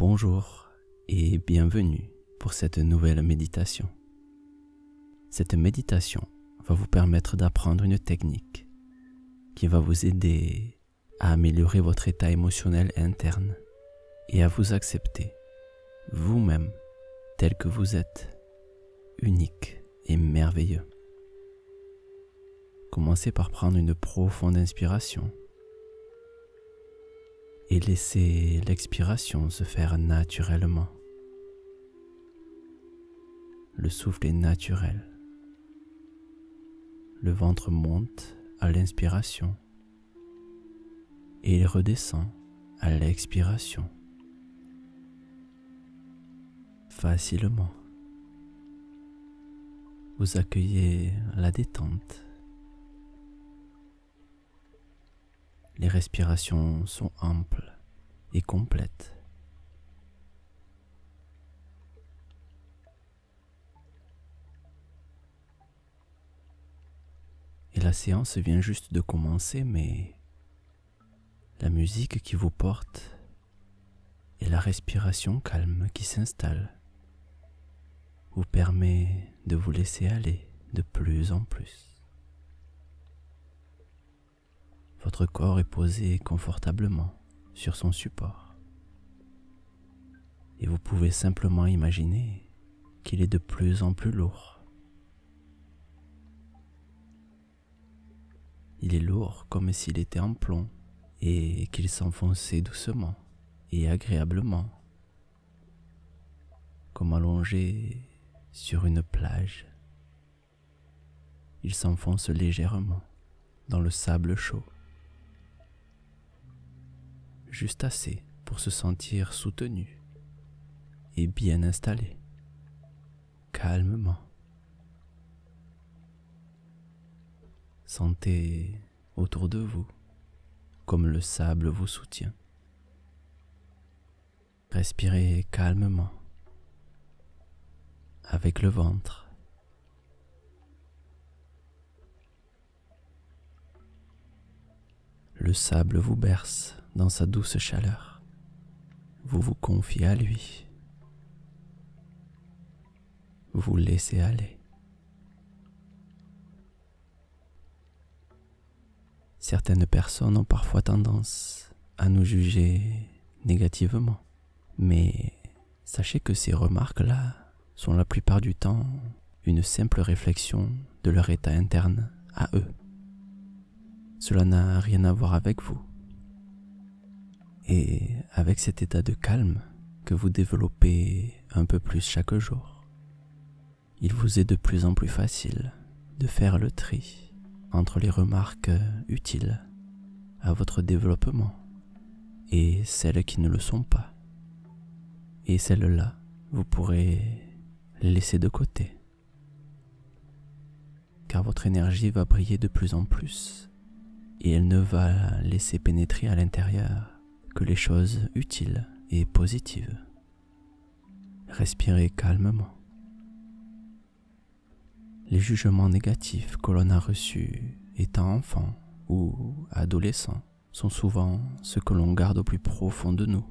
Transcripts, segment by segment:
Bonjour et bienvenue pour cette nouvelle méditation. Cette méditation va vous permettre d'apprendre une technique qui va vous aider à améliorer votre état émotionnel interne et à vous accepter vous-même tel que vous êtes, unique et merveilleux. Commencez par prendre une profonde inspiration et laissez l'expiration se faire naturellement. Le souffle est naturel. Le ventre monte à l'inspiration et il redescend à l'expiration. Facilement. Vous accueillez la détente. Les respirations sont amples et complètes. Et la séance vient juste de commencer, mais la musique qui vous porte et la respiration calme qui s'installe vous permet de vous laisser aller de plus en plus. Votre corps est posé confortablement sur son support et vous pouvez simplement imaginer qu'il est de plus en plus lourd. Il est lourd comme s'il était en plomb et qu'il s'enfonçait doucement et agréablement, comme allongé sur une plage. Il s'enfonce légèrement dans le sable chaud, juste assez pour se sentir soutenu et bien installé, calmement. Sentez autour de vous comme le sable vous soutient. Respirez calmement avec le ventre. Le sable vous berce dans sa douce chaleur. Vous vous confiez à lui. Vous vous laissez aller. Certaines personnes ont parfois tendance à nous juger négativement, mais sachez que ces remarques-là sont la plupart du temps une simple réflexion de leur état interne à eux. Cela n'a rien à voir avec vous. Et avec cet état de calme que vous développez un peu plus chaque jour, il vous est de plus en plus facile de faire le tri entre les remarques utiles à votre développement et celles qui ne le sont pas. Et celles-là, vous pourrez les laisser de côté, car votre énergie va briller de plus en plus et elle ne va laisser pénétrer à l'intérieur que les choses utiles et positives. Respirez calmement. Les jugements négatifs que l'on a reçus étant enfant ou adolescent sont souvent ceux que l'on garde au plus profond de nous.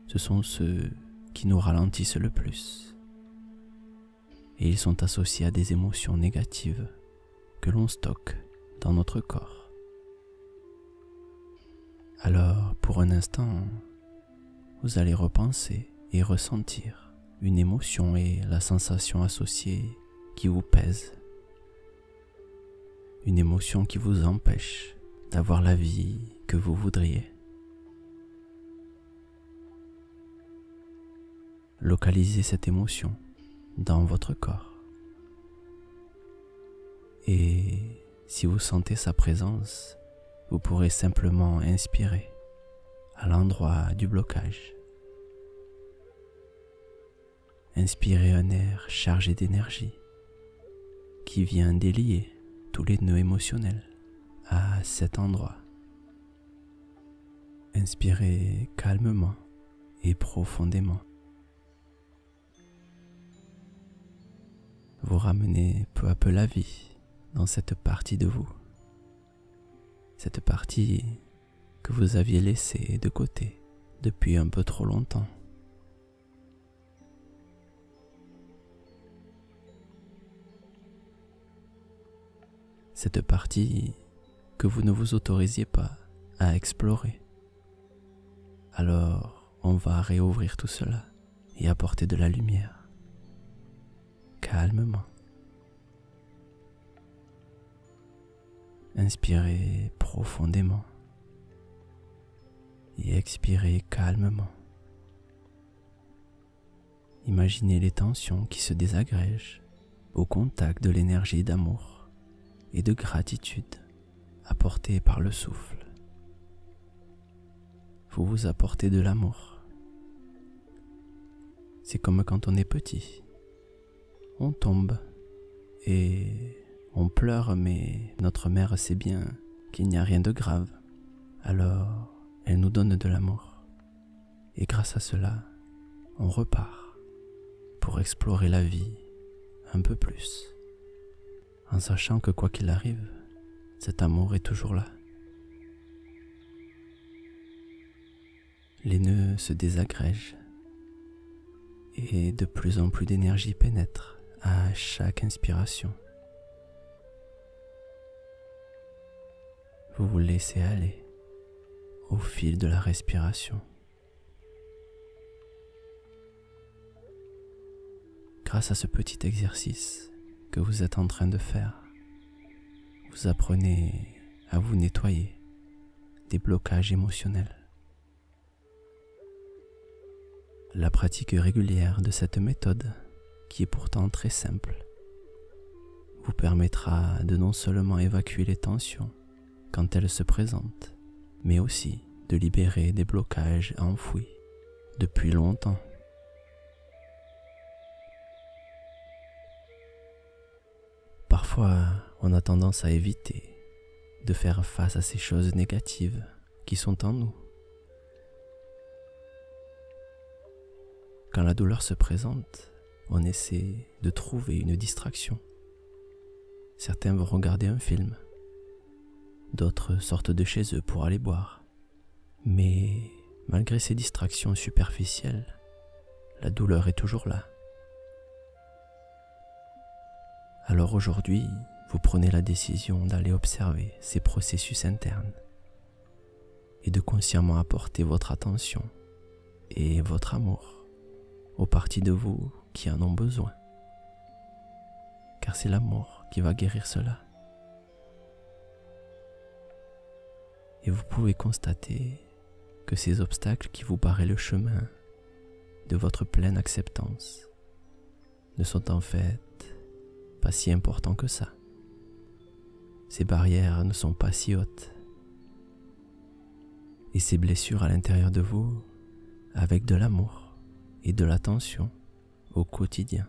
Ce sont ceux qui nous ralentissent le plus. Et ils sont associés à des émotions négatives que l'on stocke dans notre corps. Alors, pour un instant, vous allez repenser et ressentir une émotion et la sensation associée qui vous pèse. Une émotion qui vous empêche d'avoir la vie que vous voudriez. Localisez cette émotion dans votre corps. Et si vous sentez sa présence, vous pourrez simplement inspirer à l'endroit du blocage. Inspirez un air chargé d'énergie qui vient délier tous les nœuds émotionnels à cet endroit. Inspirez calmement et profondément. Vous ramenez peu à peu la vie dans cette partie de vous. Cette partie que vous aviez laissée de côté depuis un peu trop longtemps. Cette partie que vous ne vous autorisiez pas à explorer. Alors, on va réouvrir tout cela et apporter de la lumière, calmement. Inspirez profondément et expirez calmement. Imaginez les tensions qui se désagrègent au contact de l'énergie d'amour et de gratitude apportée par le souffle. Vous vous apportez de l'amour. C'est comme quand on est petit. On tombe et on pleure, mais notre mère sait bien qu'il n'y a rien de grave. Alors, elle nous donne de l'amour. Et grâce à cela, on repart pour explorer la vie un peu plus, en sachant que quoi qu'il arrive, cet amour est toujours là. Les nœuds se désagrègent et de plus en plus d'énergie pénètre à chaque inspiration. Vous vous laissez aller au fil de la respiration. Grâce à ce petit exercice que vous êtes en train de faire, vous apprenez à vous nettoyer des blocages émotionnels. La pratique régulière de cette méthode, qui est pourtant très simple, vous permettra de non seulement évacuer les tensions quand elles se présentent, mais aussi de libérer des blocages enfouis depuis longtemps. Parfois, on a tendance à éviter de faire face à ces choses négatives qui sont en nous. Quand la douleur se présente, on essaie de trouver une distraction. Certains vont regarder un film, d'autres sortent de chez eux pour aller boire. Mais malgré ces distractions superficielles, la douleur est toujours là. Alors aujourd'hui, vous prenez la décision d'aller observer ces processus internes et de consciemment apporter votre attention et votre amour aux parties de vous qui en ont besoin. Car c'est l'amour qui va guérir cela. Et vous pouvez constater que ces obstacles qui vous barraient le chemin de votre pleine acceptance ne sont en fait pas si importants que ça. Ces barrières ne sont pas si hautes. Et ces blessures à l'intérieur de vous, avec de l'amour et de l'attention au quotidien,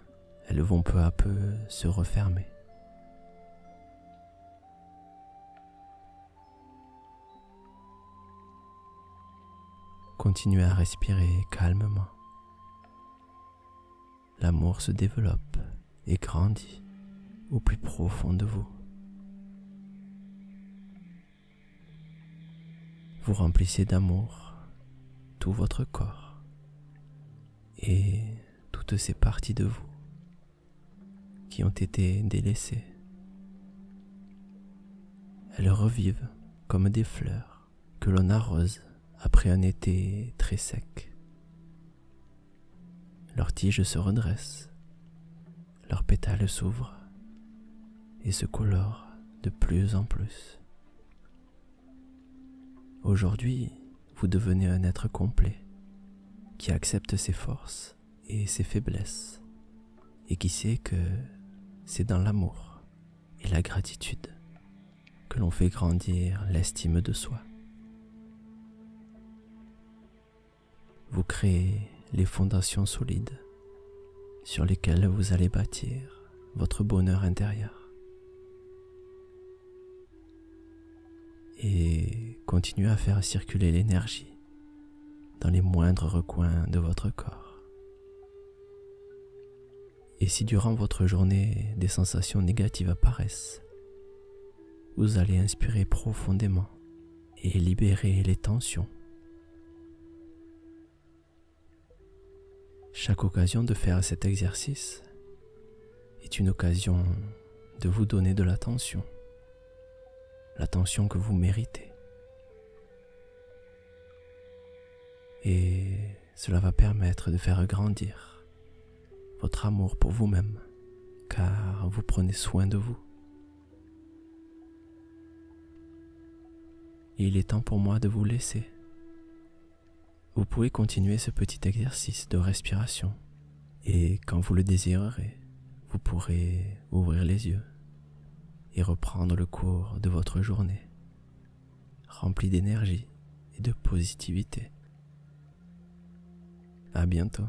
elles vont peu à peu se refermer. Continuez à respirer calmement. L'amour se développe et grandit au plus profond de vous. Vous remplissez d'amour tout votre corps et toutes ces parties de vous qui ont été délaissées. Elles revivent comme des fleurs que l'on arrose après un été très sec. Leurs tiges se redressent, leurs pétales s'ouvrent et se colorent de plus en plus. Aujourd'hui, vous devenez un être complet qui accepte ses forces et ses faiblesses et qui sait que c'est dans l'amour et la gratitude que l'on fait grandir l'estime de soi. Vous créez les fondations solides sur lesquelles vous allez bâtir votre bonheur intérieur. Et continuez à faire circuler l'énergie dans les moindres recoins de votre corps. Et si durant votre journée des sensations négatives apparaissent, vous allez inspirer profondément et libérer les tensions. Chaque occasion de faire cet exercice est une occasion de vous donner de l'attention que vous méritez. Et cela va permettre de faire grandir votre amour pour vous-même, car vous prenez soin de vous. Et il est temps pour moi de vous laisser. Vous pouvez continuer ce petit exercice de respiration et quand vous le désirerez, vous pourrez ouvrir les yeux et reprendre le cours de votre journée, rempli d'énergie et de positivité. À bientôt.